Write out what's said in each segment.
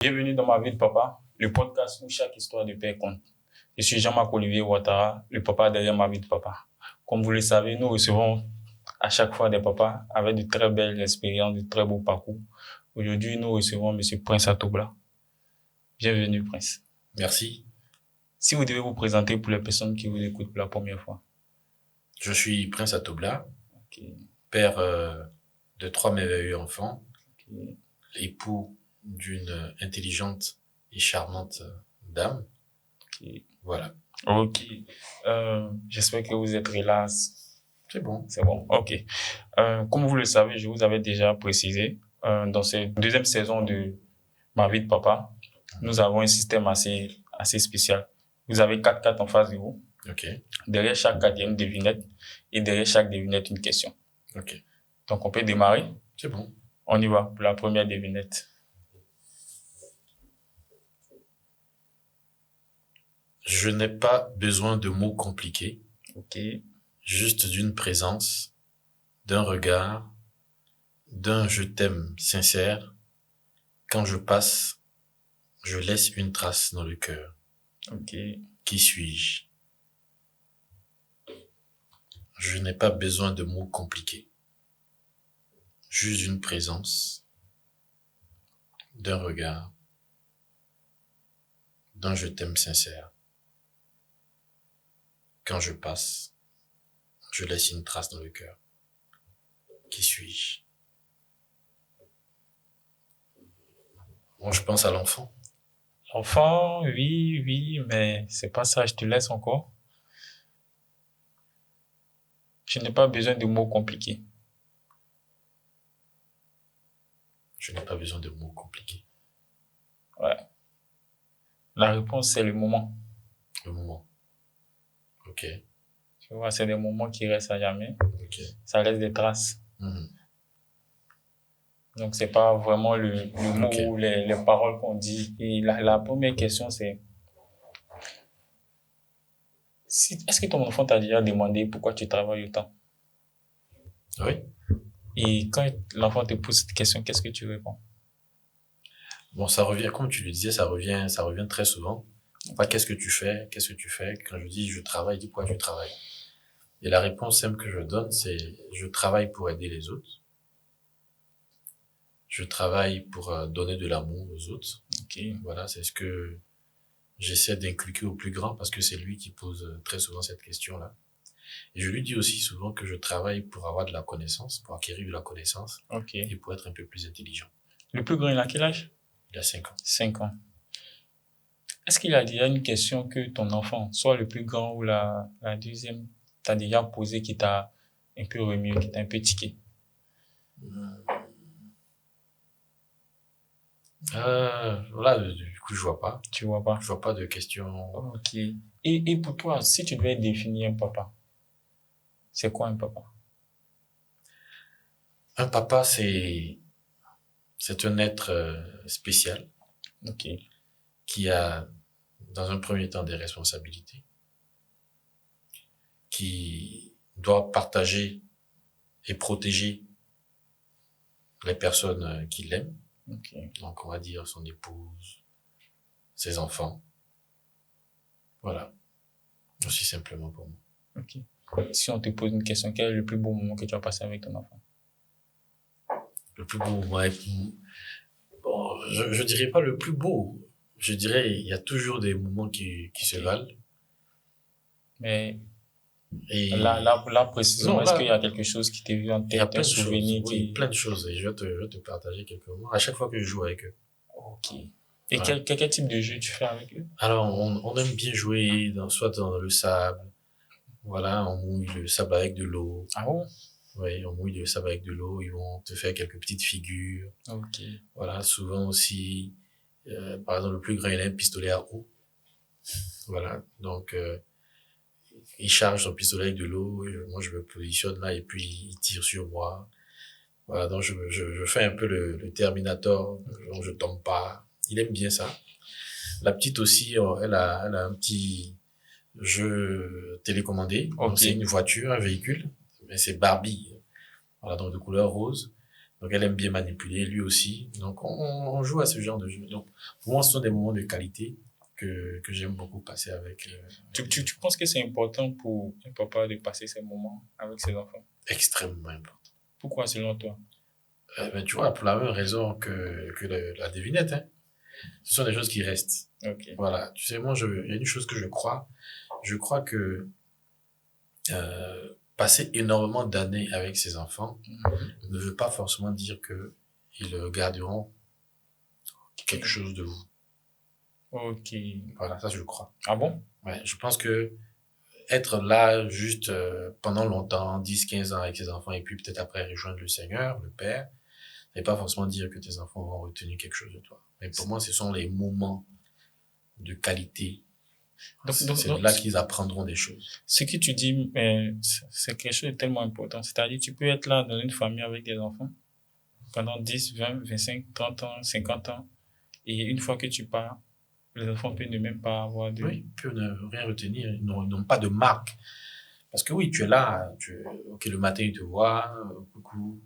Bienvenue dans ma vie de papa, le podcast où chaque histoire de père compte. Je suis Jean-Marc Olivier Ouattara, le papa derrière ma vie de papa. Comme vous le savez, nous recevons à chaque fois des papas avec de très belles expériences, de très beaux parcours. Aujourd'hui, nous recevons Monsieur Prince Atobla. Bienvenue, Prince. Merci. Si vous devez vous présenter pour les personnes qui vous écoutent pour la première fois. Je suis Prince Atobla, Okay. père de 3 merveilleux enfants, Okay. époux d'une intelligente et charmante dame. Okay. Voilà. Ok. J'espère que vous êtes relax. C'est bon. C'est bon. Ok. Comme vous le savez, je vous avais déjà précisé, dans cette deuxième saison de ma vie de papa, nous avons un système assez spécial. Vous avez 4 cartes en face de vous. Ok. Derrière chaque carte, il y a une devinette. Et derrière chaque devinette, une question. Ok. Donc, on peut démarrer. C'est bon. On y va pour la première devinette. Je n'ai pas besoin de mots compliqués. Ok. Juste d'une présence, d'un regard, d'un je t'aime sincère. Quand je passe, je laisse une trace dans le cœur. Ok. Qui suis-je? Je n'ai pas besoin de mots compliqués. Juste d'une présence, d'un regard, d'un je t'aime sincère. Quand je passe, je laisse une trace dans le cœur. Qui suis-je? Bon, je pense à l'enfant. L'enfant, oui, mais c'est pas ça, je te laisse encore. Je n'ai pas besoin de mots compliqués. Je n'ai pas besoin de mots compliqués. Ouais. La réponse, c'est le moment. Le moment. Ok. Tu vois, c'est des moments qui restent à jamais. Ok. Ça laisse des traces. Mhm. Donc, c'est pas vraiment le mot Ok. ou les paroles qu'on dit. Et la première question, c'est, est-ce que ton enfant t'a déjà demandé pourquoi tu travailles autant? Oui. Et quand l'enfant te pose cette question, qu'est-ce que tu réponds? Bon, ça revient, comme tu le disais, ça revient très souvent. Pas qu'est-ce que tu fais? Qu'est-ce que tu fais? Quand je dis je travaille, dis pourquoi tu travailles? Et la réponse simple que je donne, c'est je travaille pour aider les autres. Je travaille pour donner de l'amour aux autres. Ok. Voilà, c'est ce que j'essaie d'inculquer au plus grand parce que c'est lui qui pose très souvent cette question-là. Et je lui dis aussi souvent que je travaille pour avoir de la connaissance, pour acquérir de la connaissance Ok. et pour être un peu plus intelligent. Le plus grand, il a quel âge? Il a 5 ans. 5 ans. Est-ce qu'il y a déjà une question que ton enfant, soit le plus grand ou la deuxième, t'a déjà posée qui t'a un peu remué, qui t'a un peu tiqué? Là, du coup, je vois pas. Tu vois pas? Je vois pas de questions. Ok. Et pour toi, si tu devais définir un papa, c'est quoi un papa? Un papa, c'est un être spécial Ok. qui a, dans un premier temps, des responsabilités, qui doit partager et protéger les personnes qu'il aime. Ok. Donc, on va dire son épouse, ses enfants. Voilà. Aussi simplement pour moi. Ok. Si on te pose une question, quel est le plus beau moment que tu as passé avec ton enfant? Le plus beau moment bon, je dirais pas le plus beau. Je dirais, il y a toujours des moments qui se valent. Mais Et là précisément, non, est-ce là, qu'il y a quelque chose qui t'est venu en il y a tête, plein un de choses. souvenir Oui, qui... plein de choses. Et je vais te partager quelques moments. À chaque fois que je joue avec eux. Ok. Et Voilà. quel type de jeu tu fais avec eux? Alors, on aime bien jouer soit dans le sable. Voilà, on mouille le sable avec de l'eau. Ah bon? Oui, on mouille le sable avec de l'eau. Ils vont te faire quelques petites figures. Ok. Voilà, souvent aussi, par exemple, le plus grand, il a un pistolet à eau. Voilà, donc il charge son pistolet avec de l'eau. Moi, je me positionne là et puis il tire sur moi. Voilà, donc je fais un peu le Terminator, donc je tombe pas. Il aime bien ça. La petite aussi, elle a un petit jeu télécommandé. Ok. Donc c'est une voiture, un véhicule, mais c'est Barbie. Voilà, donc de couleur rose. Donc, elle aime bien manipuler, lui aussi. Donc, on joue à ce genre de jeu. Donc, pour moi, ce sont des moments de qualité que j'aime beaucoup passer avec, Tu penses que c'est important pour un papa de passer ces moments avec ses enfants? extrêmement important. Pourquoi, selon toi? Ben, tu vois, pour la même raison que la devinette, hein. Ce sont des choses qui restent. Ok. Voilà. Tu sais, moi, il y a une chose que je crois. Je crois que passer énormément d'années avec ses enfants ne veut pas forcément dire que ils garderont quelque chose de vous. Ok. Voilà, ça je le crois. Ah bon? Ouais, je pense que être là juste pendant longtemps, 10, 15 ans avec ses enfants et puis peut-être après rejoindre le Seigneur, le Père, ça ne veut pas forcément dire que tes enfants vont retenir quelque chose de toi. Mais pour moi, ce sont les moments de qualité. C'est Donc, là qu'ils apprendront des choses. ce que tu dis, c'est quelque chose de tellement important. C'est-à-dire, tu peux être là dans une famille avec des enfants pendant 10, 20, 25, 30 ans, 50 ans. Et une fois que tu pars, les enfants peuvent ne même pas avoir de... Oui, ils peuvent ne rien retenir, ils n'ont pas de marque. Parce que oui, tu es là, ok, le matin, ils te voient, coucou,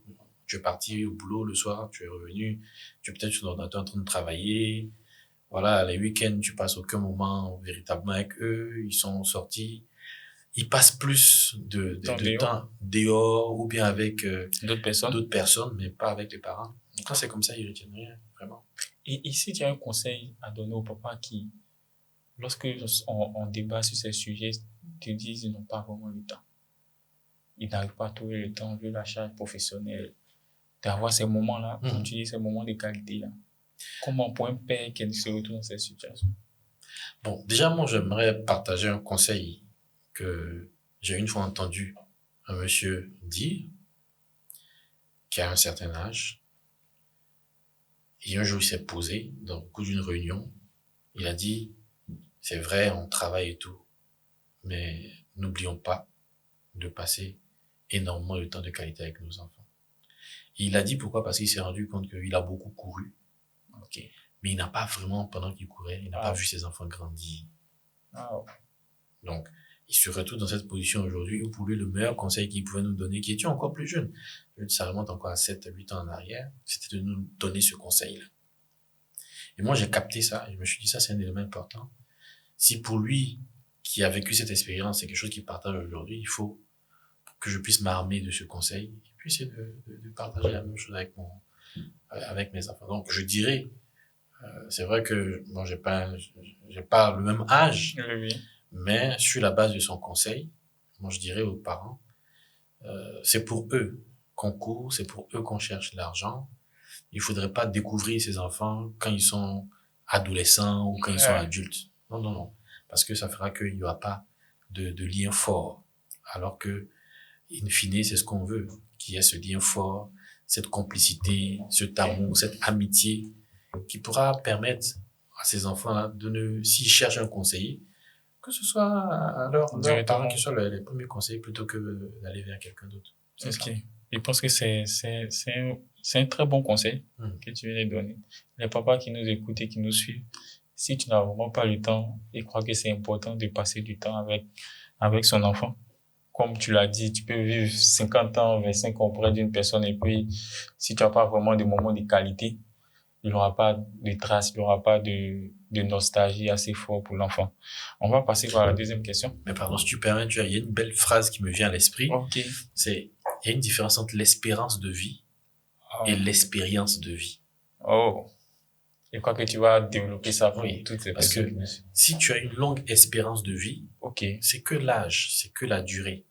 tu es parti au boulot le soir, tu es revenu, tu es peut-être sur l'ordinateur en train de travailler. Voilà, les week-ends, tu passes aucun moment véritablement avec eux, ils sont sortis. Ils passent plus de temps dehors ou bien avec d'autres personnes, mais pas avec les parents. Donc quand c'est comme ça, ils retiennent rien, vraiment. Et ici, tu as un conseil à donner aux papas qui, lorsque on débat sur ces sujets, te disent qu'ils n'ont pas vraiment le temps. Ils n'arrivent pas à trouver le temps vu la charge professionnelle d'avoir ces moments-là, comme tu dis, ces moments de qualité-là. Comment pour un père qui se retrouve dans cette situation? Bon, déjà, moi, j'aimerais partager un conseil que j'ai une fois entendu un monsieur dire, qui a un certain âge. Et un jour, il s'est posé dans le cours d'une réunion. Il a dit, c'est vrai, on travaille et tout, mais n'oublions pas de passer énormément de temps de qualité avec nos enfants. Et il a dit pourquoi? Parce qu'il s'est rendu compte qu'il a beaucoup couru. Ok. Mais il n'a pas vraiment, pendant qu'il courait, il n'a pas vu ses enfants grandir. Donc, il se retrouve dans cette position aujourd'hui où pour lui, le meilleur conseil qu'il pouvait nous donner, qui était encore plus jeune, ça remonte encore à 7, 8 ans en arrière, c'était de nous donner ce conseil-là. Et moi, j'ai capté ça, et je me suis dit, ça, c'est un élément important. Si pour lui, qui a vécu cette expérience, c'est quelque chose qu'il partage aujourd'hui, il faut que je puisse m'armer de ce conseil, et puis c'est de partager la même chose avec mes enfants. Donc, je dirais, c'est vrai que, bon, j'ai pas le même âge, Oui. mais sur la base de son conseil, moi, je dirais aux parents, c'est pour eux qu'on court, c'est pour eux qu'on cherche l'argent. Il faudrait pas découvrir ces enfants quand ils sont adolescents ou quand ils sont adultes. Non, non, non. Parce que ça fera qu'il n'y aura pas de lien fort. Alors que, in fine, c'est ce qu'on veut. Qu'il y ait ce lien fort, cette complicité, cet amour, cette amitié qui pourra permettre à ces enfants-là s'ils cherchent un conseiller, que ce soit à leurs parents qui soient les premiers conseillers plutôt que d'aller vers quelqu'un d'autre. C'est ça. Je pense que c'est un très bon conseil que tu viens de donner. Les papas qui nous écoutent et qui nous suivent, si tu n'as vraiment pas le temps, je crois que c'est important de passer du temps avec son enfant. Comme tu l'as dit, tu peux vivre 50 ans, 25 ans auprès d'une personne et puis si tu n'as pas vraiment de moments de qualité, il n'y aura pas de traces, il n'y aura pas de nostalgie assez fort pour l'enfant. On va passer par la deuxième question. Mais pardon, si tu permets, il y a une belle phrase qui me vient à l'esprit. Ok. Il y a une différence entre l'espérance de vie et l'expérience de vie. Oh. Je crois que tu vas développer ça pour toutes ces personnes. Parce que si tu as une longue espérance de vie, c'est que l'âge, c'est que la durée.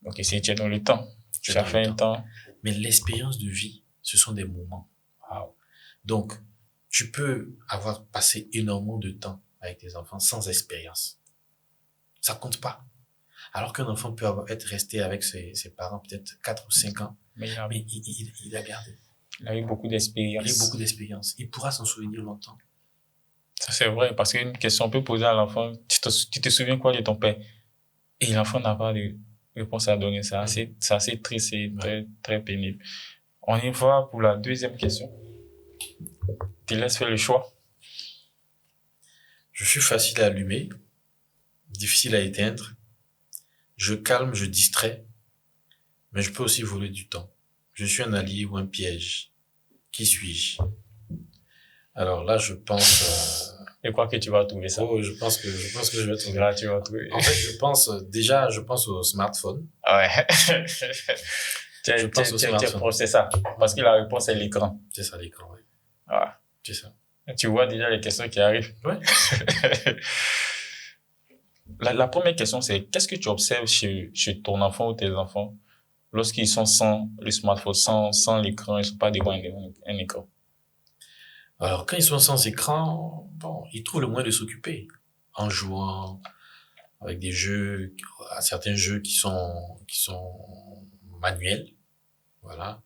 Ok, si tu es dans le temps. Tu as fait un temps. Mais l'expérience de vie, ce sont des moments. Wow. Donc, tu peux avoir passé énormément de temps avec tes enfants sans expérience. Ça compte pas. Alors qu'un enfant peut être resté avec ses parents peut-être 4 ou 5 ans, mais il a gardé. Il a eu beaucoup d'expérience. Il a eu beaucoup d'expérience. Il pourra s'en souvenir longtemps. Ça, c'est vrai, parce qu'une question peut poser à l'enfant, tu te souviens quoi de ton père? Et l'enfant n'a pas de réponse à donner. C'est assez triste, c'est très, très pénible. On y va pour la deuxième question. Tu laisses faire le choix. Je suis facile à allumer, difficile à éteindre. Je calme, je distrais, mais je peux aussi voler du temps. Je suis un allié ou un piège. Qui suis-je? Alors là, je pense... Je crois que tu vas trouver ça. je pense que je vais trouver. Là, tu vas trouver. En fait, je pense au smartphone. Ah ouais. Je pense au smartphone. C'est ça. Parce que la réponse est l'écran. C'est ça, l'écran, oui. Ah. C'est ça. Tu vois déjà les questions qui arrivent. Ouais. La première question, c'est qu'est-ce que tu observes chez ton enfant ou tes enfants lorsqu'ils sont sans le smartphone, sans l'écran, ils ne sont pas devant un écran? Alors, quand ils sont sans écran, bon, ils trouvent le moyen de s'occuper en jouant avec des jeux, certains jeux qui sont manuels. Voilà.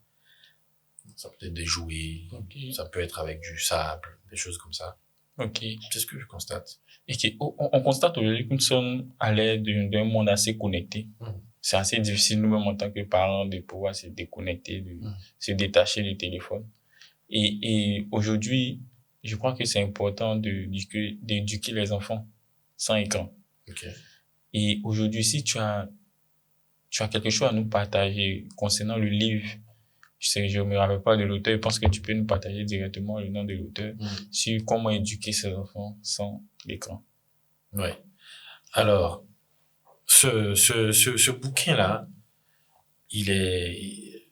Ça peut être des jouets, Okay. Ça peut être avec du sable, des choses comme ça. Ok. C'est ce que je constate. Et on constate aujourd'hui que nous sommes à l'ère d'un monde assez connecté. C'est assez difficile nous-mêmes en tant que parents de pouvoir se déconnecter, se détacher du téléphone. Et aujourd'hui, je crois que c'est important d'éduquer les enfants sans écran. Okay. Et aujourd'hui, si tu as quelque chose à nous partager concernant le livre, je me rappelle pas de l'auteur, je pense que tu peux nous partager directement le nom de l'auteur sur comment éduquer ses enfants sans l'écran. Oui. Alors, ce bouquin-là, il est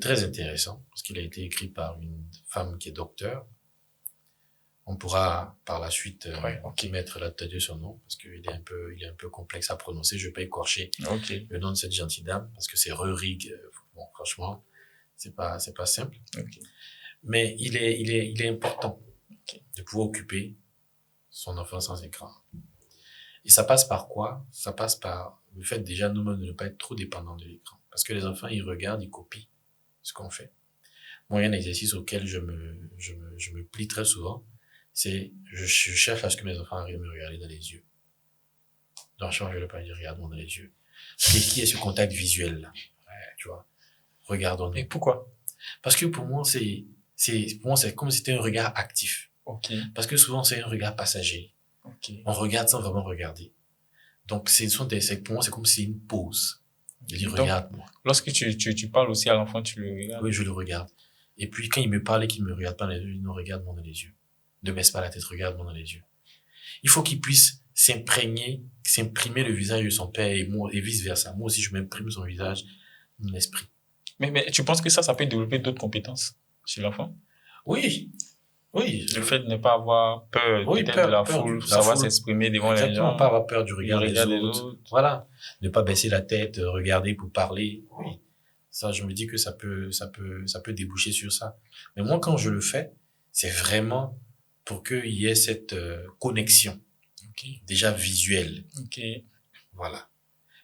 très intéressant parce qu'il a été écrit par une femme qui est docteur. On pourra par la suite mettre la tête de son nom parce qu'il est un peu complexe à prononcer. Je vais pas écorcher le nom de cette gentille dame parce que c'est Reurig. Bon, franchement, c'est pas simple. Okay. Mais il est important de pouvoir occuper son enfant sans écran. Et ça passe par quoi? Ça passe par le fait déjà nous-mêmes de ne pas être trop dépendants de l'écran. Parce que les enfants, ils regardent, ils copient ce qu'on fait. Moi, il y a un exercice auquel je me plie très souvent. C'est, je cherche à ce que mes enfants arrivent à me regarder dans les yeux. Dans le champ, je ne vais pas dire regarde-moi dans les yeux. Qui est ce contact visuel là? Tu vois? Regardons-nous. Et pourquoi? Parce que pour moi, c'est comme si c'était un regard actif. Okay. Parce que souvent, c'est un regard passager. Okay. On regarde sans vraiment regarder. Donc, pour moi, c'est comme si c'est une pause. Je dis, regarde-moi. Lorsque tu parles aussi à l'enfant, tu le regardes? Oui, je le regarde. Et puis, quand il me parle et qu'il me regarde pas dans les yeux, non, regarde-moi dans les yeux. Ne baisse pas la tête, regarde-moi dans les yeux. Il faut qu'il puisse s'imprimer le visage de son père et vice versa. Moi aussi, je m'imprime son visage, mon esprit. Mais tu penses que ça peut développer d'autres compétences chez l'enfant? Oui. Le fait de ne pas avoir peur, peut-être de la foule, savoir s'exprimer devant les gens. Exactement, pas avoir peur du regard des autres. Voilà. Ne pas baisser la tête, regarder pour parler. Oui. Ça, je me dis que ça peut déboucher sur ça. Mais moi, quand je le fais, c'est vraiment pour qu'il y ait cette connexion. Déjà visuelle. Voilà.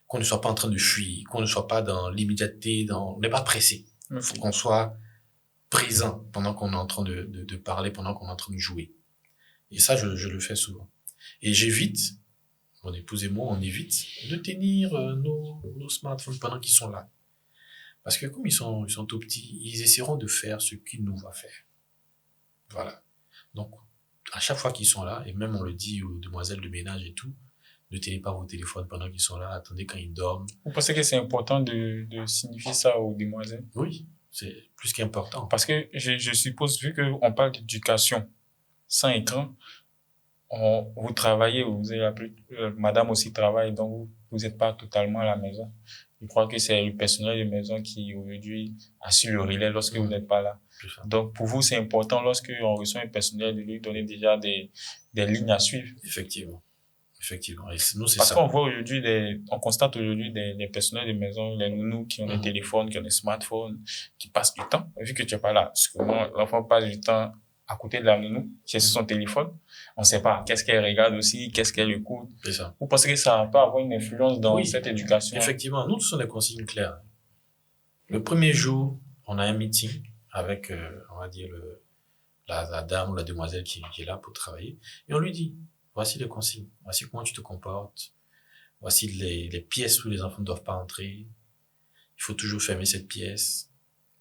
Qu'on ne soit pas en train de fuir, qu'on ne soit pas dans l'immédiateté, on n'est pas pressé. Il faut qu'on soit présent pendant qu'on est en train de parler, pendant qu'on est en train de jouer. Et ça, je le fais souvent. Et j'évite, mon épouse et moi, on évite de tenir nos smartphones pendant qu'ils sont là. Parce que comme ils sont tout petits, ils essaieront de faire ce qu'ils nous voient faire. Voilà. Donc, à chaque fois qu'ils sont là, et même on le dit aux demoiselles de ménage et tout, ne tenez pas vos téléphones pendant qu'ils sont là, attendez quand ils dorment. Vous pensez que c'est important de signifier ça aux demoiselles? Oui, c'est plus qu'important. Parce que je suppose, vu qu'on parle d'éducation sans écran, vous travaillez, madame aussi travaille, donc vous n'êtes pas totalement à la maison. Je crois que c'est le personnel de maison qui aujourd'hui assure le relais lorsque vous n'êtes pas là. Donc pour vous, c'est important lorsque on reçoit un personnel de lui donner déjà des lignes à suivre. Effectivement. Et nous, c'est parce ça. qu'on voit aujourd'hui on constate aujourd'hui des personnels de maison, les nounous qui ont des téléphones, qui ont des smartphones, qui passent du temps. Vu que tu n'es pas là, souvent l'enfant passe du temps à côté de la nounou, qui est sur son téléphone. On ne sait pas qu'est-ce qu'elle regarde aussi, qu'est-ce qu'elle écoute. C'est ça. Vous pensez que ça peut avoir une influence dans cette éducation? Effectivement, nous, ce sont des consignes claires. Le premier jour, on a un meeting avec, on va dire, la dame ou la demoiselle qui est là pour travailler. Et on lui dit, voici les consignes, voici comment tu te comportes, voici les pièces où les enfants ne doivent pas entrer. Il faut toujours fermer cette pièce.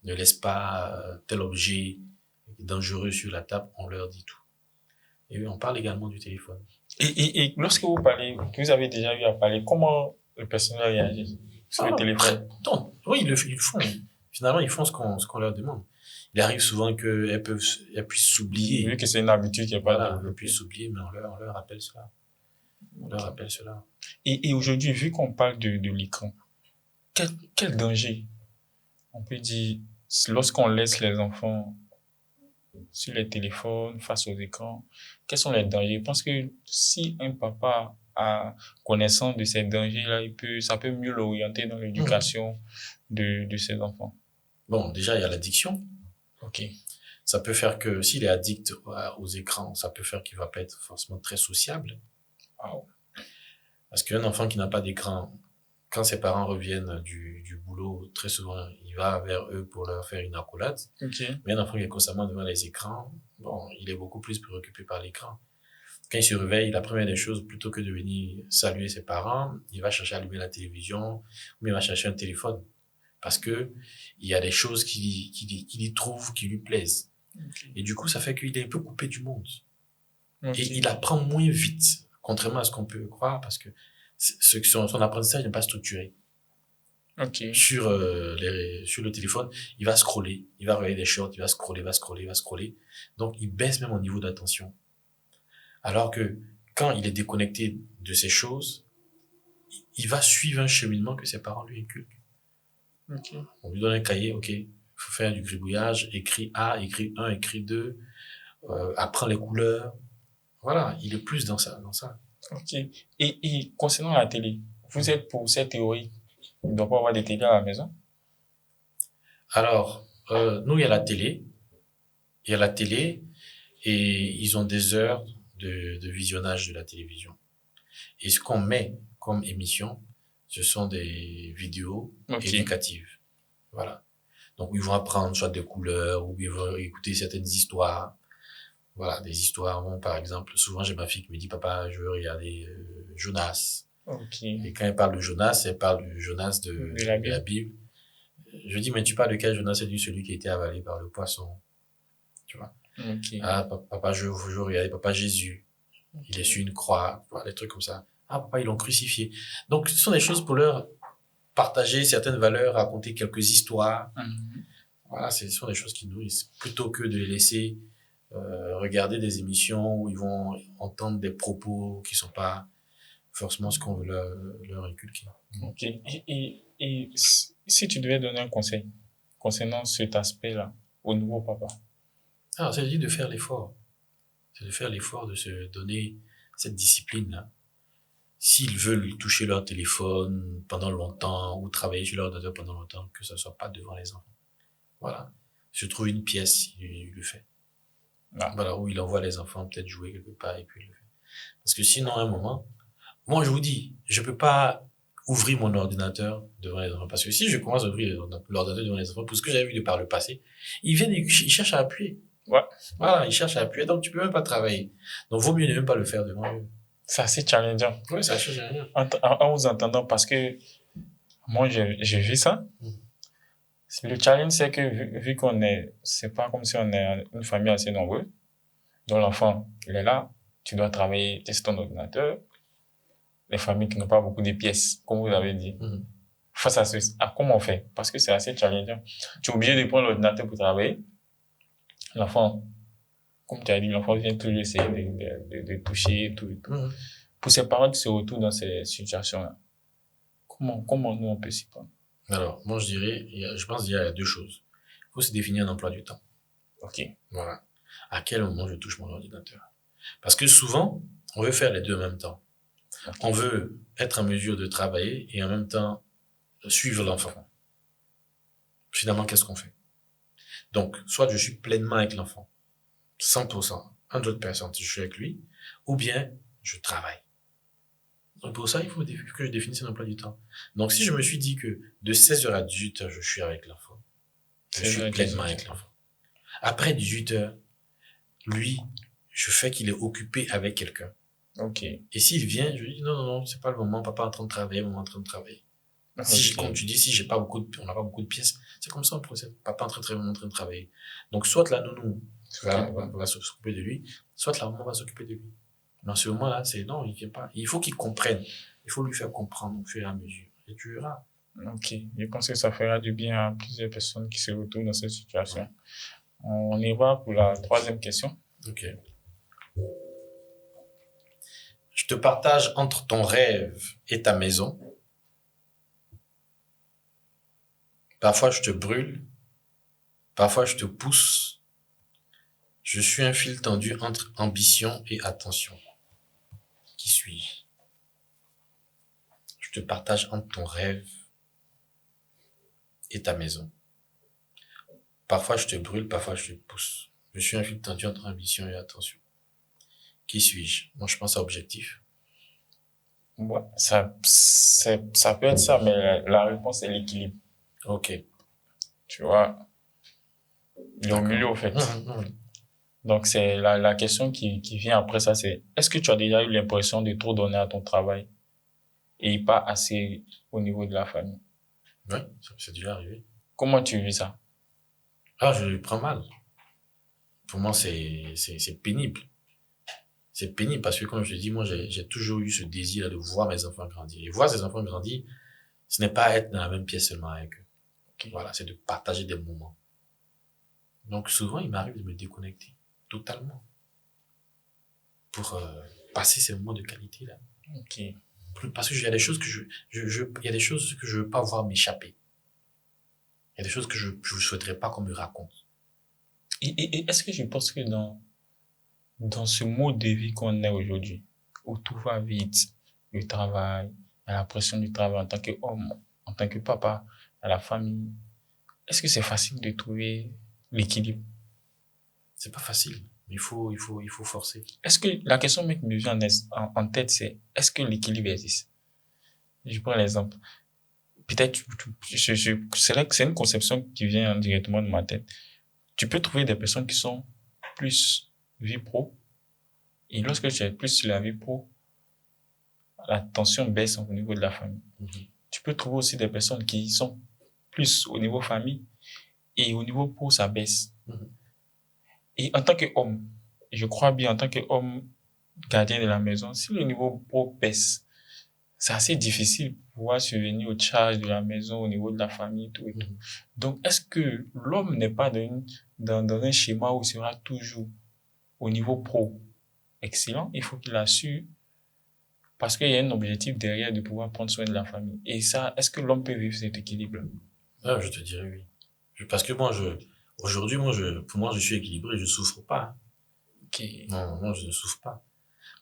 Ne laisse pas tel objet dangereux sur la table, on leur dit tout. Et on parle également du téléphone. Et lorsque vous parlez, vous avez déjà eu à parler, comment le personnel réagit sur le téléphone? Oui, ils le font. Finalement, ils font ce qu'on leur demande. Il arrive souvent qu'elles puissent s'oublier. Vu que c'est une habitude qui n'est pas Voilà, elles développée. puissent s'oublier, mais on leur rappelle cela. On leur rappelle cela. Et aujourd'hui, vu qu'on parle de l'écran, quel danger on peut dire lorsqu'on laisse les enfants sur les téléphones, face aux écrans, quels sont les dangers? Je pense que si un papa a connaissance de ces dangers-là, ça peut mieux l'orienter dans l'éducation de ses enfants. Bon, déjà, il y a l'addiction. Ok. Ça peut faire que, s'il est addict aux écrans, ça peut faire qu'il va pas être forcément très sociable. Wow. Parce qu'un enfant qui n'a pas d'écran, quand ses parents reviennent du boulot, très souvent, il va vers eux pour leur faire une accolade. Ok. Mais un enfant qui est constamment devant les écrans, bon, il est beaucoup plus préoccupé par l'écran. Quand il se réveille, la première des choses, plutôt que de venir saluer ses parents, il va chercher à allumer la télévision, ou il va chercher un téléphone. Parce que il y a des choses qu'il y trouve qui lui plaisent. Okay. Et du coup, ça fait qu'il est un peu coupé du monde. Okay. Et il apprend moins vite, contrairement à ce qu'on peut croire, parce que son apprentissage n'est pas structuré. Okay. Sur le téléphone, il va scroller, il va regarder des shorts, il va scroller. Donc, il baisse même au niveau d'attention. Alors que quand il est déconnecté de ces choses, il va suivre un cheminement que ses parents lui inculquent. Okay. On lui donne un cahier, ok, il faut faire du gribouillage, écrit A, écrit 1, écrit 2, apprend les couleurs. Voilà, il est plus dans ça. Ok. Et concernant la télé, vous êtes pour cette théorie? Il ne doit pas avoir de télé à la maison? Alors, nous, il y a la télé. Et ils ont des heures de visionnage de la télévision. Et ce qu'on met comme émission, ce sont des vidéos éducatives. Voilà. Donc, ils vont apprendre soit des couleurs, ou ils vont écouter certaines histoires. Voilà, des histoires. Bon, par exemple, souvent, j'ai ma fille qui me dit, papa, je veux regarder Jonas. Okay. Et quand elle parle de Jonas, elle parle de Jonas de la Bible. Je dis, mais tu parles de quel Jonas? Elle dit celui qui a été avalé par le poisson. Tu vois? Okay. Ah, papa, je veux regarder papa Jésus. Il est sur une croix. Voilà, des trucs comme ça. Ah, papa, ils l'ont crucifié. Donc, ce sont des choses pour leur partager certaines valeurs, raconter quelques histoires. Voilà, ce sont des choses qui nourrissent. Plutôt que de les laisser regarder des émissions où ils vont entendre des propos qui sont pas forcément ce qu'on veut leur inculquer. Ok. Et si tu devais donner un conseil concernant cet aspect-là au nouveau papa? Alors, c'est de faire l'effort. C'est de faire l'effort de se donner cette discipline-là. S'ils veulent toucher leur téléphone pendant longtemps ou travailler sur leur ordinateur pendant longtemps, que ça soit pas devant les enfants. Voilà. Se trouve une pièce, il le fait. Ah. Voilà, où il envoie les enfants peut-être jouer quelque part et puis il le fait. Parce que sinon, à un moment, moi, je vous dis, je peux pas ouvrir mon ordinateur devant les enfants. Parce que si je commence à ouvrir l'ordinateur devant les enfants, pour ce que j'avais vu de par le passé, ils viennent et ils cherchent à appuyer. Ouais. Voilà, ils cherchent à appuyer, donc tu peux même pas travailler. Donc, vaut mieux ne même pas le faire devant eux. C'est assez challengeant. Oui, c'est assez challengeant. En vous entendant, parce que moi, j'ai vu ça. Le challenge, c'est que vu qu'on est, c'est pas comme si on est une famille assez nombreuse. Donc l'enfant, il est là, tu dois travailler, tester ton ordinateur. Les familles qui n'ont pas beaucoup de pièces, comme vous l'avez dit. Face à comment on fait? Parce que c'est assez challengeant. Tu es obligé de prendre l'ordinateur pour travailler. L'enfant, comme tu as dit, l'enfant vient toujours essayer de toucher, tout. Pour ses parents qui se retrouvent dans ces situations-là, comment nous on peut s'y prendre? Alors, moi je dirais, je pense qu'il y a deux choses. Il faut se définir un emploi du temps. Ok. Voilà. À quel moment je touche mon ordinateur? Parce que souvent, on veut faire les deux en même temps. Okay. On veut être en mesure de travailler et en même temps suivre l'enfant. Finalement, qu'est-ce qu'on fait? Donc, soit je suis pleinement avec l'enfant, 100%, 100%, je suis avec lui, ou bien je travaille. Donc, pour ça, il faut que je définisse un emploi du temps. Donc, si je me suis dit que de 16h à 18h, je suis avec l'enfant, je suis pleinement avec l'enfant. Après 18h, lui, je fais qu'il est occupé avec quelqu'un. Ok. Et s'il vient, je lui dis non, c'est pas le moment, papa est en train de travailler, maman est en train de travailler. Okay. Si, comme tu dis, si on n'a pas beaucoup de pièces, c'est comme ça on procède. Papa est en train de travailler, maman est en train de travailler. Donc, soit la nounou va s'occuper de lui, soit la maman va s'occuper de lui. Dans ce moment-là, c'est non, il vient pas. Il faut qu'il comprenne. Il faut lui faire comprendre au fur et à mesure. Et tu verras. Ok. Je pense que ça fera du bien à plusieurs personnes qui se retrouvent dans cette situation. Ouais. On y va pour la troisième question. Ok. Je te partage entre ton rêve et ta maison. Parfois, je te brûle. Parfois, je te pousse. Je suis un fil tendu entre ambition et attention. Qui suis-je? Je te partage entre ton rêve et ta maison. Parfois, je te brûle, parfois, je te pousse. Je suis un fil tendu entre ambition et attention. Qui suis-je? Moi, je pense à objectif. Ouais, ça peut être ça, mais la réponse est l'équilibre. Ok. Tu vois, il est au D'accord. milieu, au fait. Donc, c'est la question qui vient après ça, c'est est-ce que tu as déjà eu l'impression de trop donner à ton travail et pas assez au niveau de la famille? Oui, c'est déjà arrivé. Comment tu vis ça? Ah, je le prends mal. Pour moi, c'est pénible. C'est pénible parce que, comme je te dis, moi, j'ai toujours eu ce désir de voir mes enfants grandir. Et voir ces enfants grandir, ce n'est pas être dans la même pièce seulement avec eux. Okay. Voilà, c'est de partager des moments. Donc, souvent, il m'arrive de me déconnecter totalement pour passer ces moments de qualité là. Okay. Parce que il y a des choses que il y a des choses que je veux pas voir m'échapper. Il y a des choses que je souhaiterais pas qu'on me raconte. Et est-ce que je pense que dans ce mode de vie qu'on est aujourd'hui, où tout va vite, le travail, à la pression du travail en tant qu'homme, en tant que papa, à la famille, est-ce que c'est facile de trouver l'équilibre? C'est pas facile. Il faut forcer. Est-ce que la question qui me vient en tête, c'est est-ce que l'équilibre existe? Je prends l'exemple. Peut-être, c'est vrai que c'est une conception qui vient directement de ma tête. Tu peux trouver des personnes qui sont plus vie pro, et lorsque tu es plus sur la vie pro, la tension baisse au niveau de la famille. Tu peux trouver aussi des personnes qui sont plus au niveau famille, et au niveau pro, ça baisse. Et en tant qu'homme, je crois bien, en tant qu'homme gardien de la maison, si le niveau pro baisse, c'est assez difficile pour pouvoir subvenir aux charges de la maison, au niveau de la famille, tout et tout. Donc, est-ce que l'homme n'est pas dans un schéma où il sera toujours au niveau pro excellent? Il faut qu'il assure, parce qu'il y a un objectif derrière de pouvoir prendre soin de la famille. Et ça, est-ce que l'homme peut vivre cet équilibre? Ah, je te dirais oui. Parce que aujourd'hui, pour moi, je suis équilibré, je souffre pas. Okay. Non, je ne souffre pas.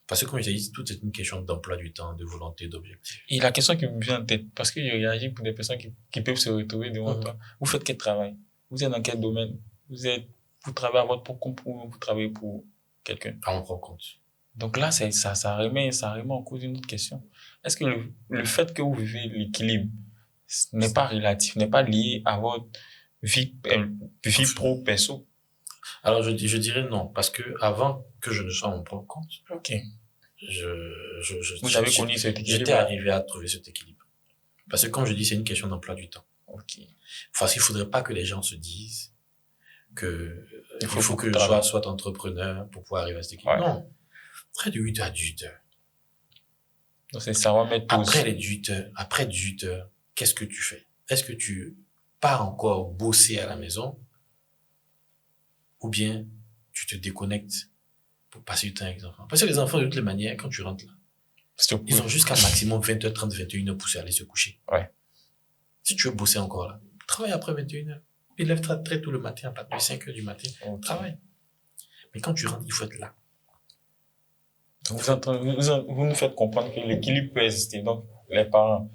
Parce que comme je t'ai dit, tout est une question d'emploi du temps, de volonté, d'objectif. Et la question qui me vient en tête, parce que je réagis pour des personnes qui peuvent se retrouver devant toi. Vous faites quel travail? Vous êtes dans quel domaine? Vous travaillez à votre propre compte ou vous travaillez pour quelqu'un? À mon propre compte. Donc là, ça remet en cause une autre question. Est-ce que le fait que vous vivez l'équilibre n'est pas relatif, n'est pas lié à votre vie pro, perso? Alors, je dirais non, parce que avant que je ne sois à mon propre compte, Ok. Vous avez connu cet équilibre? J'étais arrivé à trouver cet équilibre. Parce que comme je dis, c'est une question d'emploi du temps. Ok. Parce qu'il faudrait pas que les gens se disent que il faut que je sois entrepreneur pour pouvoir arriver à cet équilibre. Ouais. Non. Après de 8h à 18h. Donc c'est ça va mettre pause. Après 18h, qu'est-ce que tu fais? Est-ce que tu pars encore bosser à la maison? Ou bien tu te déconnectes pour passer du temps avec les enfants? Parce que les enfants, de toutes les manières, quand tu rentres là, ils ont jusqu'à maximum 20h30, 21h pour aller se coucher. Ouais. Si tu veux bosser encore là, travaille après 21h. Puis lève-toi très tôt le matin, à partir de 5h du matin. Okay. Travaille. Mais quand tu rentres, il faut être là. Donc vous nous faites comprendre que l'équilibre peut exister. Donc, les parents,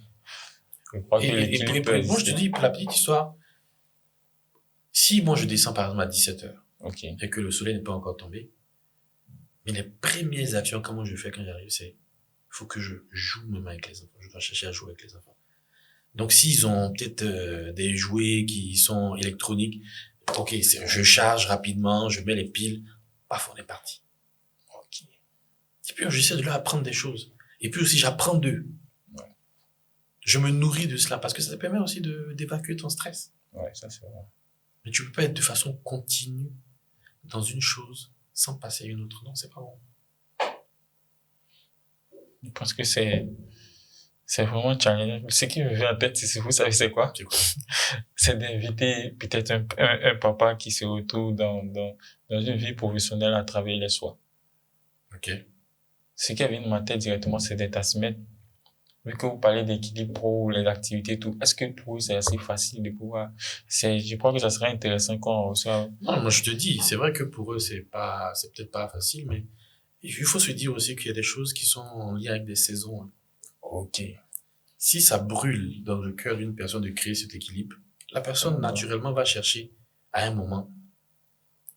je crois que l'équilibre peut exister. Moi, je te dis, pour la petite histoire, si moi je descends par exemple à 17h, okay, et que le soleil n'est pas encore tombé, mais les premières actions, comment je fais quand j'arrive, c'est, il faut que je joue même avec les enfants. Je dois chercher à jouer avec les enfants. Donc, s'ils ont peut-être des jouets qui sont électroniques, ok, je charge rapidement, je mets les piles, paf, on est parti. Okay. Et puis, j'essaie de leur apprendre des choses. Et puis aussi, j'apprends d'eux. Ouais. Je me nourris de cela parce que ça te permet aussi d'évacuer ton stress. Ouais, ça c'est vrai. Mais tu peux pas être de façon continue dans une chose sans passer à une autre. Non, c'est pas bon. Je pense que c'est C'est vraiment challengeant. Ce qui me vient en tête, vous savez, c'est quoi? C'est quoi? C'est d'inviter peut-être un papa qui se retrouve dans une vie professionnelle à travailler les soirs. Ok. Ce qui vient de ma tête directement, c'est d'être à se mettre. Vu que vous parlez d'équilibre pro, les activités et tout, est-ce que pour vous, c'est assez facile de pouvoir, je crois que ça serait intéressant quand on reçoit. Non, moi je te dis, c'est vrai que pour eux, c'est peut-être pas facile, mais il faut se dire aussi qu'il y a des choses qui sont en lien avec des saisons, hein. Ok. Si ça brûle dans le cœur d'une personne de créer cet équilibre, la personne naturellement va chercher à un moment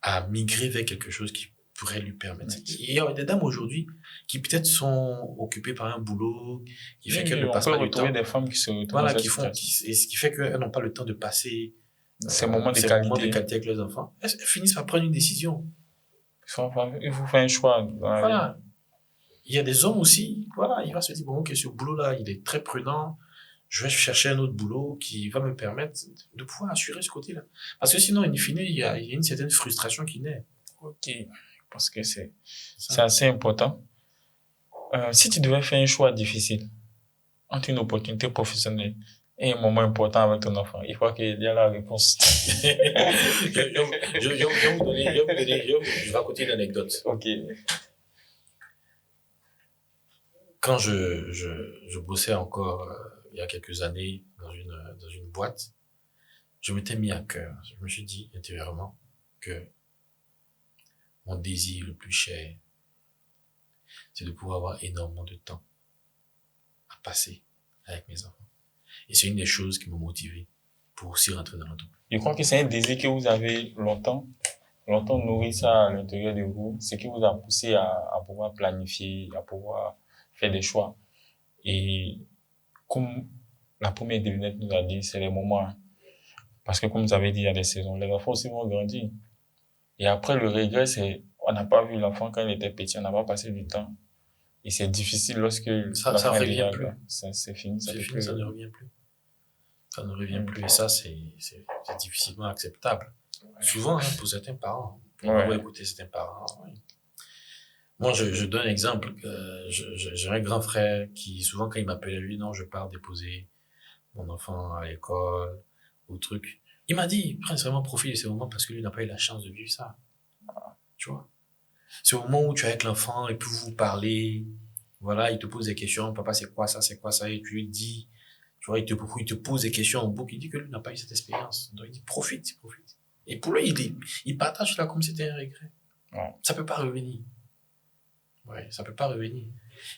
à migrer vers quelque chose qui pourrait lui permettre. Il y a des dames aujourd'hui qui peut-être sont occupées par un boulot qui fait qu'elles ne On passent peut pas du retrouver temps. des femmes qui se retrouvent dans Voilà, cette qui font, situation. et ce qui fait qu'elles n'ont pas le temps de passer Ces moments de ces moments de qualité. qualité avec leurs enfants. Elles finissent par prendre une décision. Il faut faire un choix dans la vie. Voilà. Il y a des hommes aussi, voilà, il va se dire, bon, ok, ce boulot-là, il est très prudent, je vais chercher un autre boulot qui va me permettre de pouvoir assurer ce côté-là. Parce que sinon, in fine, il y a une certaine frustration qui naît. Ok. Parce que c'est Ça. assez important. Si tu devais faire un choix difficile entre une opportunité professionnelle et un moment important avec ton enfant, il faut qu'il y ait la réponse. Je vais raconter une anecdote. Ok. Quand je bossais encore il y a quelques années dans une boîte, je m'étais mis à cœur. Je me suis dit intérieurement que mon désir le plus cher, c'est de pouvoir avoir énormément de temps à passer avec mes enfants. Et c'est une des choses qui m'a motivé pour aussi rentrer dans l'entreprise. Je crois que c'est un désir que vous avez longtemps nourri ça à l'intérieur de vous, ce qui vous a poussé à pouvoir planifier, à pouvoir faire des choix. Et comme la première devinette nous a dit, c'est les moments. Parce que comme vous avez dit, il y a des saisons. Les enfants aussi vont grandir. Et après, le regret, c'est, on n'a pas vu l'enfant quand il était petit, on n'a pas passé du temps. Et c'est difficile lorsque Ça l'enfant est revient déjà plus. là. C'est fini, ça C'est fait fini, plus. ça ne revient plus. Ça ne revient plus. Et ça, c'est difficilement acceptable. Souvent, hein, pour certains parents. Pour avoir écouté certains parents. Oui. Moi, je donne un exemple. J'ai un grand frère qui, souvent, quand il m'appelait, lui, non, je pars déposer mon enfant à l'école, ou truc. Il m'a dit, prends vraiment profit de ces moments parce que lui n'a pas eu la chance de vivre ça. Tu vois? C'est au moment où tu es avec l'enfant et puis vous parlez, voilà, il te pose des questions, papa, c'est quoi ça, et tu lui dis, tu vois, il te pose des questions en boucle, il dit que lui n'a pas eu cette expérience. Donc il dit, profite. Et pour lui, il partage cela comme c'était un regret. Ouais. Ça peut pas revenir. Ouais, ça peut pas revenir.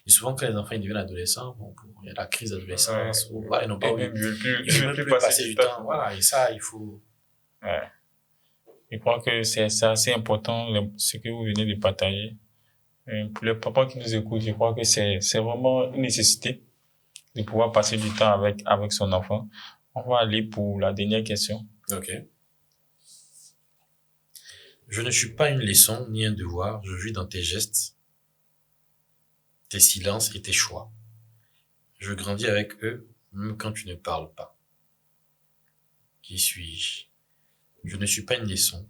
Et souvent, quand les enfants ils deviennent adolescents, bon, il y a la crise d'adolescence, où, voilà, ils n'ont pas Et envie, même, ils veulent même plus passer du temps. Voilà, et ça, il faut. Ouais. Je crois que c'est assez important, ce que vous venez de partager. Pour les papas qui nous écoutent, je crois que c'est vraiment une nécessité de pouvoir passer du temps avec son enfant. On va aller pour la dernière question. Ok. Je ne suis pas une leçon ni un devoir, je vis dans tes gestes, tes silences et tes choix. Je grandis avec eux, même quand tu ne parles pas. Qui suis-je? Je ne suis pas une leçon,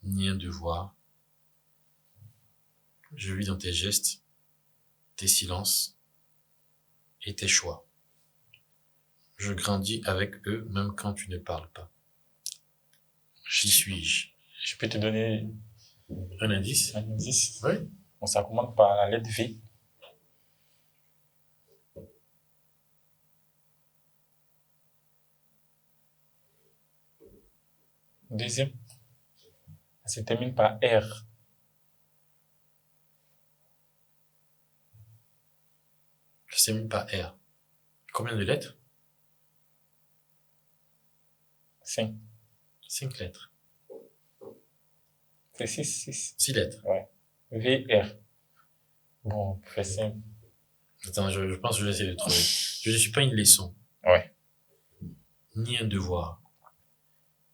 ni un devoir. Je vis dans tes gestes, tes silences et tes choix. Je grandis avec eux, même quand tu ne parles pas. Qui suis-je? Je peux te donner Un indice? un indice. Oui. On ça commence par la lettre V. Deuxième, ça se termine par R. Ça se termine par R. Combien de lettres? 5. 5 lettres. C'est 6. 6 lettres. Ouais. VR. Bon, pour faire simple. Attends, je pense que je vais essayer de trouver. Je ne suis pas une leçon. Ouais. Ni un devoir.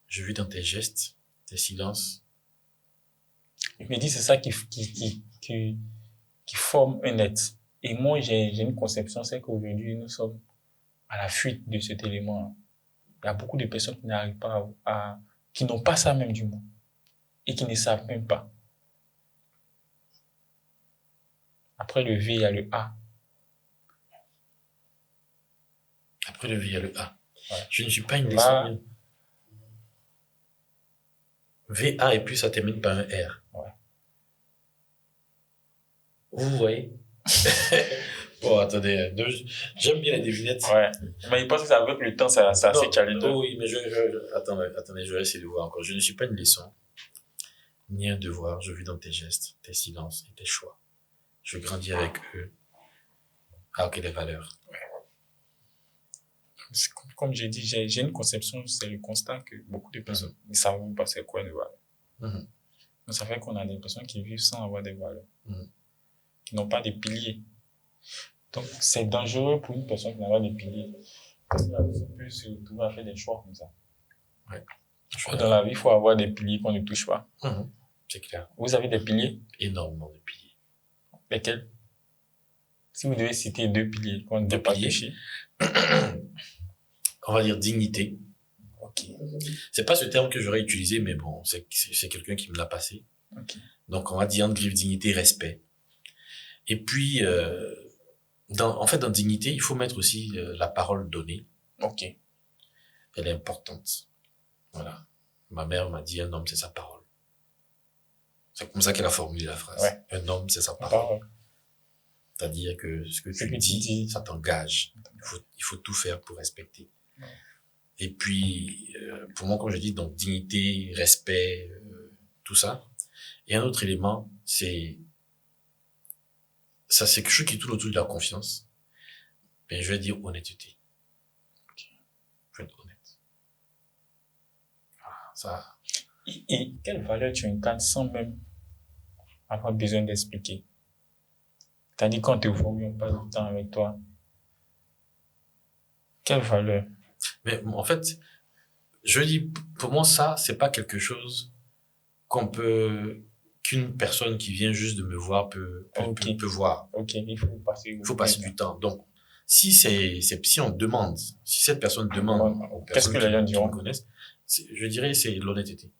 Je vis dans tes gestes, tes silences. Je me dis, c'est ça qui forme un être. Et moi, j'ai une conception, c'est qu'aujourd'hui, nous sommes à la fuite de cet élément. Il y a beaucoup de personnes qui n'arrivent pas qui n'ont pas ça même du moins. Et qui ne savent même pas. Après le V, il y a le A. Après le V, il y a le A. Ouais. Je ne suis pas une Va. leçon. V, A, et puis ça termine par un R. Ouais. Vous voyez? Bon, attendez, j'aime bien les devinettes. Ouais. Mais il pense que c'est avec le temps, c'est assez Non, challengeant. oui, mais attendez, je vais essayer de voir encore. Je ne suis pas une leçon, ni un devoir. Je vis dans tes gestes, tes silences et tes choix. Je grandis avec eux. Ah, ok, les valeurs. Comme j'ai dit, j'ai une conception, c'est le constat que beaucoup de personnes ne savent même pas c'est quoi une valeur. Mhm. Donc, ça fait qu'on a des personnes qui vivent sans avoir des valeurs, Mhm. qui n'ont pas de piliers. Donc, c'est dangereux pour une personne qui n'a pas de piliers. Parce que la personne peut se retrouver à faire des choix comme ça. Ouais. Dans la vie, il faut avoir des piliers qu'on ne touche pas. Mhm. C'est clair. Vous avez des piliers? Énormément de piliers. Lesquels? Si vous devez citer 2 piliers qu'on ne doit pas toucher. On va dire dignité. Ok. C'est pas ce terme que j'aurais utilisé, mais bon, c'est quelqu'un qui me l'a passé. Ok. Donc, on va dire entre griffes dignité, respect. Et puis, en fait, dans dignité, il faut mettre aussi la parole donnée. Ok. Elle est importante. Voilà. Ma mère m'a dit, un homme, c'est sa parole. C'est comme ça qu'elle a formulé la phrase. Ouais. Un homme, c'est sa La parole. parole. C'est-à-dire que ce que Ce tu que tu dis, dis. ça t'engage. Il faut tout faire pour respecter. Ouais. Et puis, pour moi, comme je dis, donc dignité, respect, tout ça. Et un autre élément, c'est quelque chose qui tourne autour de la confiance. Mais je vais dire honnêteté. Je vais être honnête. Ah, ça. Et quelle valeur tu incarnes sans même avoir besoin d'expliquer? C'est-à-dire quand te voit, on passe du temps avec toi. Quelle valeur? Mais en fait, je dis, pour moi, ça, c'est pas quelque chose qu'une personne qui vient juste de me voir peut voir. Ok, il faut passer du temps. Donc, si on demande, si cette personne demande aux qu'est-ce personnes que les gens qui diront? me connaissent, je dirais, c'est l'honnêteté.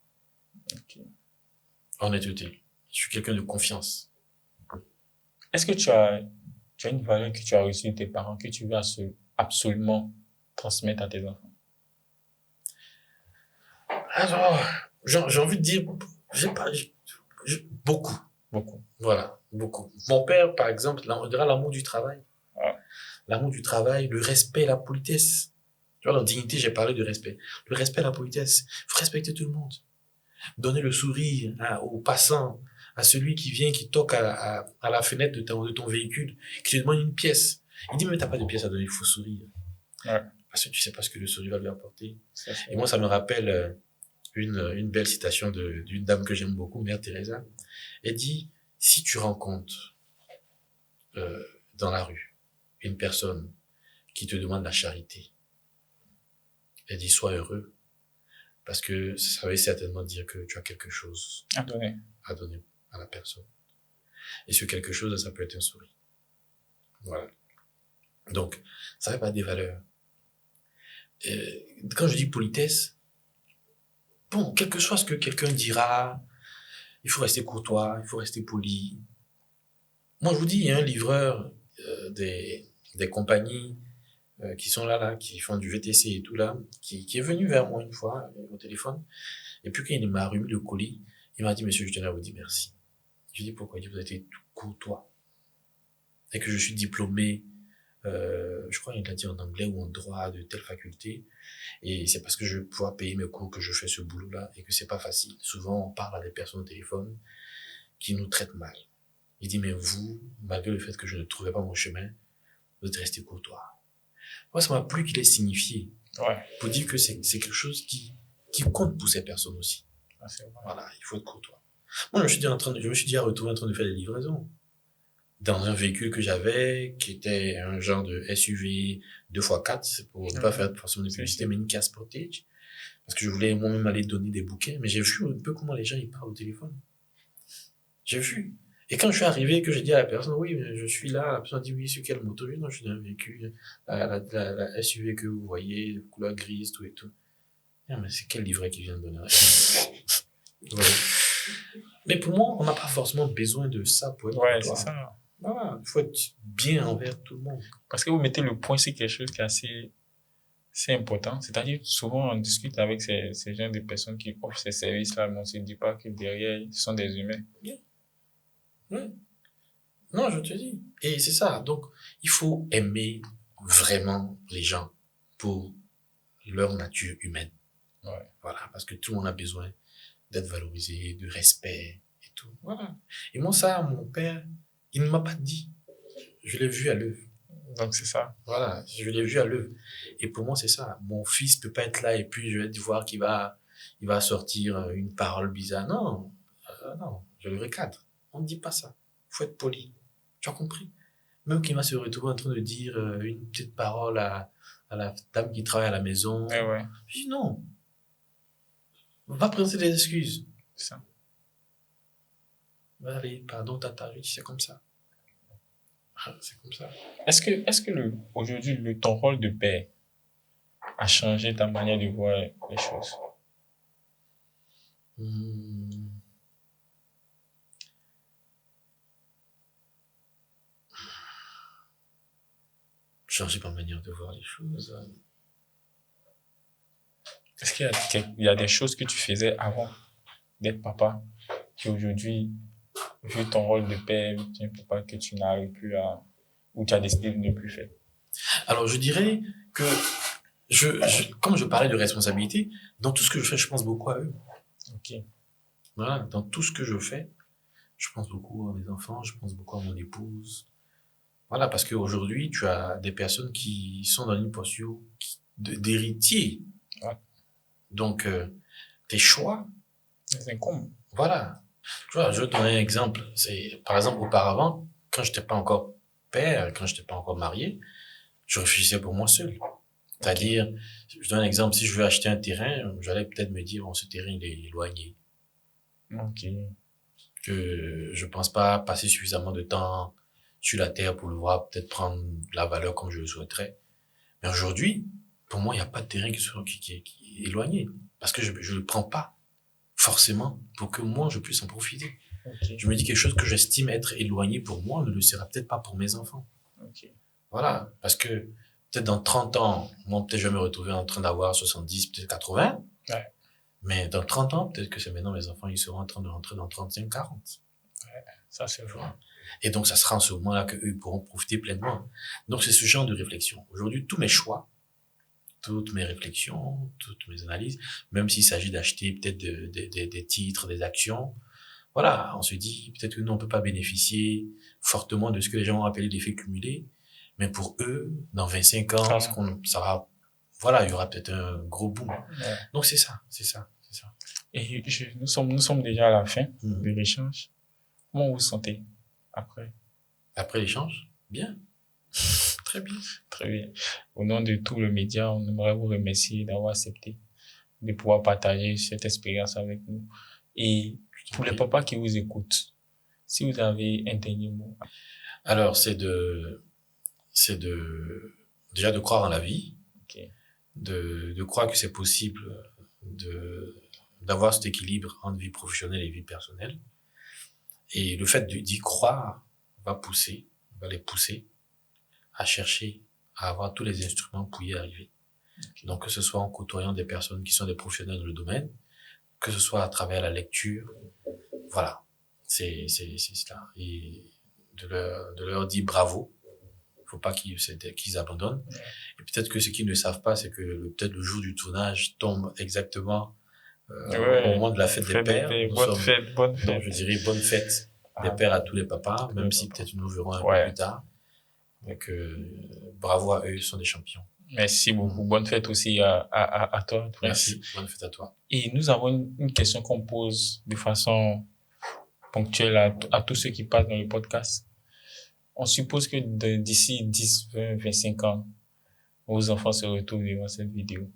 Ok. Honnêteté. Je suis quelqu'un de confiance. Est-ce que tu as une valeur que tu as reçue de tes parents que tu veux absolument transmettre à tes enfants? Alors, j'ai envie de dire, beaucoup. Beaucoup. Voilà, beaucoup. Mon père, par exemple, on dirait l'amour du travail. Ouais. L'amour du travail, le respect et la politesse. Tu vois, dans dignité, j'ai parlé de respect. Le respect et la politesse. Il faut respecter tout le monde. Donner le sourire aux passants, à celui qui vient, qui toque à la fenêtre de ton véhicule, qui te demande une pièce. Il dit, mais t'as pas de pièce à donner, il faut sourire. Ouais. Parce que tu sais pas ce que le sourire va lui apporter. Ça, Et moi, ça me rappelle une belle citation d'une dame que j'aime beaucoup, Mère Teresa. Elle dit, si tu rencontres dans la rue une personne qui te demande la charité, elle dit, sois heureux, parce que ça veut certainement dire que tu as quelque chose à donner à la personne. Et ce quelque chose, ça peut être un sourire. Voilà. Donc, ça fait pas des valeurs. Quand je dis politesse, bon, quel que soit ce que quelqu'un dira, il faut rester courtois, il faut rester poli. Moi, je vous dis, il y a un livreur des compagnies qui sont là, qui font du VTC et tout là, qui est venu vers moi une fois au téléphone. Et puis quand il m'a remis le colis, il m'a dit, monsieur, je tenais à vous dire merci. Je lui ai dit, pourquoi? Il dit, vous êtes tout courtois. Et que je suis diplômé, je crois qu'il a dit en anglais ou en droit de telle faculté. Et c'est parce que je vais pouvoir payer mes cours que je fais ce boulot-là et que c'est pas facile. Souvent, on parle à des personnes au téléphone qui nous traitent mal. Il dit, mais vous, malgré le fait que je ne trouvais pas mon chemin, vous êtes resté courtois. Moi, ça m'a plu qu'il ait signifié. Ouais. Pour dire que c'est quelque chose qui compte pour ces personnes aussi. Ah, c'est vrai. Voilà, il faut être courtois. Moi, je me suis dit à retourner en train de faire des livraisons. Dans un véhicule que j'avais, qui était un genre de SUV 2x4, pour ne pas faire forcément de publicité, mais une Kia Sportage. Parce que je voulais moi-même aller donner des bouquins, mais j'ai vu un peu comment les gens, ils parlent au téléphone. J'ai vu. Et quand je suis arrivé, que j'ai dit à la personne, oui, je suis là, la personne a dit, oui, sur quelle moto? Non, je suis dans un véhicule, la SUV que vous voyez, de couleur grise, tout et tout. Ah, mais c'est quel livret qui vient de donner? Ouais. Mais pour moi, on n'a pas forcément besoin de ça pour être Ouais, c'est ça. Voilà, il faut être bien envers tout le monde. Parce que vous mettez le point sur quelque chose qui est assez C'est important. C'est-à-dire, souvent, on discute avec ces gens de personnes qui offrent ces services-là, mais on se dit pas que derrière, ils sont des humains. Ouais. Non, je te dis. Et c'est ça. Donc, il faut aimer vraiment les gens pour leur nature humaine. Ouais. Voilà. Parce que tout le monde a besoin d'être valorisé, de respect et tout. Voilà. Et moi, ça, mon père, il ne m'a pas dit. Je l'ai vu à l'œuvre. Donc, c'est ça. Voilà. Je l'ai vu à l'œuvre. Et pour moi, c'est ça. Mon fils peut pas être là et puis je vais voir il va sortir une parole bizarre. Non. Non. Je le recadre. On ne dit pas ça. Faut être poli. Tu as compris? Même qu'il va se retrouver en train de dire une petite parole à la dame qui travaille à la maison. Ouais, ouais. Je dis non. Va présenter des excuses. C'est ça. Allez, pardon, tata. Je dis c'est comme ça. C'est comme ça. Est-ce que aujourd'hui, ton rôle de père a changé ta manière de voir les choses? Hmm. Changer ma manière de voir les choses. Est-ce qu'il y a des choses que tu faisais avant d'être papa, qui aujourd'hui, vu ton rôle de père, vu que tu es un papa, que tu n'arrives plus à, ou tu as décidé de ne plus faire? Alors, je dirais que comme je parlais de responsabilité, dans tout ce que je fais, je pense beaucoup à eux. Ok. Voilà, dans tout ce que je fais, je pense beaucoup à mes enfants, je pense beaucoup à mon épouse. Voilà, parce qu'aujourd'hui, tu as des personnes qui sont dans une posture d'héritier. Ouais. Donc, tes choix, C'est incombe. voilà. Tu vois, je vais te donner un exemple. C'est, par exemple, auparavant, quand j'étais pas encore père, quand j'étais pas encore marié, je réfléchissais pour moi seul. C'est-à-dire, je donne un exemple, si je veux acheter un terrain, j'allais peut-être me dire, ce terrain, il est éloigné. Ok. Que je pense pas passer suffisamment de temps sur la terre pour le voir peut-être prendre la valeur comme je le souhaiterais. Mais aujourd'hui, pour moi, il n'y a pas de terrain qui est éloigné. Parce que je ne le prends pas forcément pour que moi, je puisse en profiter. Ok. Je me dis quelque chose que j'estime être éloigné pour moi ne le sera peut-être pas pour mes enfants. Ok. Voilà. Parce que peut-être dans 30 ans, moi, peut-être je vais me retrouver en train d'avoir 70, peut-être 80. Ouais. Mais dans 30 ans, peut-être que c'est maintenant mes enfants, ils seront en train de rentrer dans 35, 40. Ouais. Ça, c'est vrai. Et donc, ça sera en ce moment-là qu'eux pourront profiter pleinement. Donc, c'est ce genre de réflexion. Aujourd'hui, tous mes choix, toutes mes réflexions, toutes mes analyses, même s'il s'agit d'acheter peut-être des titres, des actions, voilà, on se dit peut-être que nous, on peut pas bénéficier fortement de ce que les gens ont appelé l'effet cumulé, mais pour eux, dans 25 ans, ça va, voilà, il y aura peut-être un gros boom. Ouais. Donc, c'est ça. Et nous sommes déjà à la fin de l'échange. Comment vous vous sentez après? Après l'échange? Bien. Très bien. Très bien. Au nom de tout le média, on aimerait vous remercier d'avoir accepté de pouvoir partager cette expérience avec nous. Et pour les papas qui vous écoutent, si vous avez un dernier mot. Alors, déjà de croire en la vie. Okay. De croire que c'est possible d'avoir cet équilibre entre vie professionnelle et vie personnelle. Et le fait d'y croire va les pousser à chercher à avoir tous les instruments pour y arriver. Okay. Donc, que ce soit en côtoyant des personnes qui sont des professionnels dans le domaine, que ce soit à travers la lecture, voilà. C'est cela. Et de leur dire bravo. Faut pas qu'ils abandonnent. Ouais. Et peut-être que ce qu'ils ne savent pas, c'est que peut-être le jour du tournage tombe exactement au moment de la fête des pères. Bonne fête. Donc, je dirais bonne fête des pères à tous les papas, même si peut-être nous verrons un peu plus tard. Donc, bravo à eux, ils sont des champions. Merci beaucoup. Bonne fête aussi à toi. Merci. Bonne fête à toi. Et nous avons une question qu'on pose de façon ponctuelle à tous ceux qui passent dans le podcast. On suppose que d'ici 10, 20, 25 ans, vos enfants se retrouvent devant cette vidéo.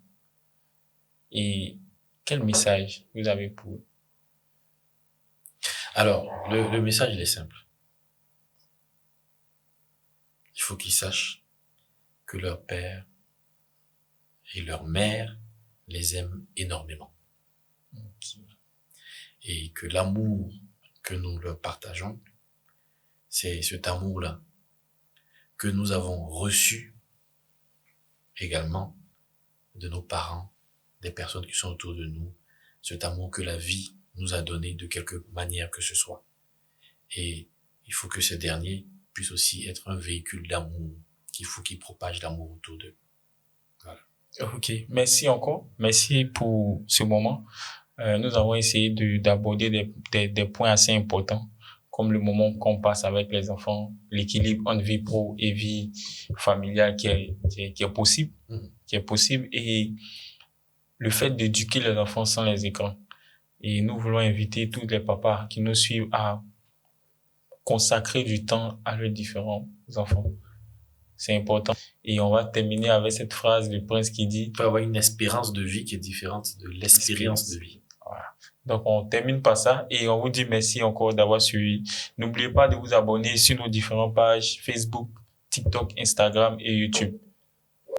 Et quel message vous avez pour eux? Alors, le message, il est simple. Il faut qu'ils sachent que leur père et leur mère les aiment énormément. Okay. Et que l'amour que nous leur partageons, c'est cet amour-là que nous avons reçu également de nos parents, des personnes qui sont autour de nous, cet amour que la vie nous a donné de quelque manière que ce soit. Et il faut que ces derniers puissent aussi être un véhicule d'amour, qu'il faut qu'ils propagent l'amour autour d'eux. Voilà. Ok, merci encore. Merci pour ce moment. Nous avons essayé d'aborder des points assez importants, comme le moment qu'on passe avec les enfants, l'équilibre entre vie pro et vie familiale qui est possible, et le fait d'éduquer les enfants sans les écrans. Et nous voulons inviter tous les papas qui nous suivent à consacrer du temps à leurs différents enfants. C'est important. Et on va terminer avec cette phrase du prince qui dit... Il peut y avoir une espérance de vie qui est différente de l'expérience de vie. Voilà. Donc, on termine par ça et on vous dit merci encore d'avoir suivi. N'oubliez pas de vous abonner sur nos différentes pages Facebook, TikTok, Instagram et YouTube.